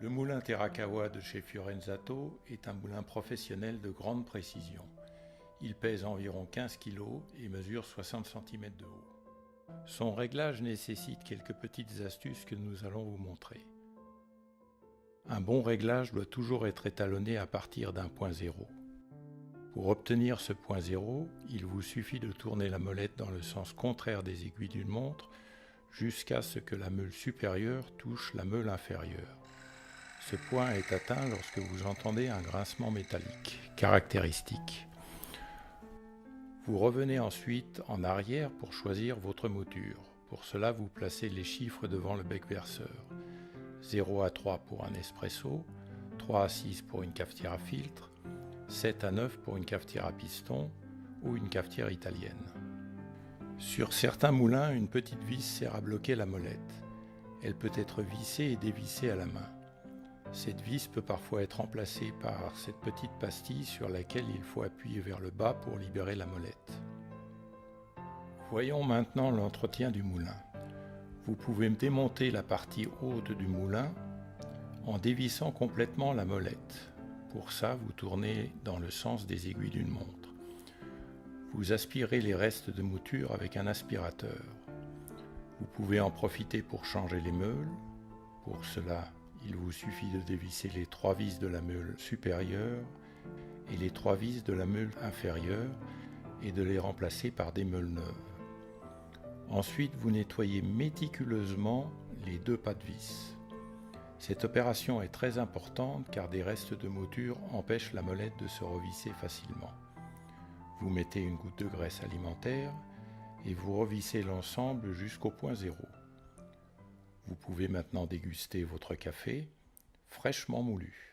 Le moulin Terakawa de chez Fiorenzato est un moulin professionnel de grande précision. Il pèse environ 15 kg et mesure 60 cm de haut. Son réglage nécessite quelques petites astuces que nous allons vous montrer. Un bon réglage doit toujours être étalonné à partir d'un point zéro. Pour obtenir ce point zéro, il vous suffit de tourner la molette dans le sens contraire des aiguilles d'une montre jusqu'à ce que la meule supérieure touche la meule inférieure. Ce point est atteint lorsque vous entendez un grincement métallique, caractéristique. Vous revenez ensuite en arrière pour choisir votre mouture. Pour cela, vous placez les chiffres devant le bec verseur. 0 à 3 pour un espresso, 3 à 6 pour une cafetière à filtre, 7 à 9 pour une cafetière à piston ou une cafetière italienne. Sur certains moulins, une petite vis sert à bloquer la molette. Elle peut être vissée et dévissée à la main. Cette vis peut parfois être remplacée par cette petite pastille sur laquelle il faut appuyer vers le bas pour libérer la molette. Voyons maintenant l'entretien du moulin. Vous pouvez démonter la partie haute du moulin en dévissant complètement la molette. Pour ça, vous tournez dans le sens des aiguilles d'une montre. Vous aspirez les restes de mouture avec un aspirateur. Vous pouvez en profiter pour changer les meules. Pour cela, il vous suffit de dévisser les 3 vis de la meule supérieure et les 3 vis de la meule inférieure et de les remplacer par des meules neuves. Ensuite, vous nettoyez méticuleusement les 2 pas de vis. Cette opération est très importante car des restes de mouture empêchent la molette de se revisser facilement. Vous mettez une goutte de graisse alimentaire et vous revissez l'ensemble jusqu'au point zéro. Vous pouvez maintenant déguster votre café fraîchement moulu.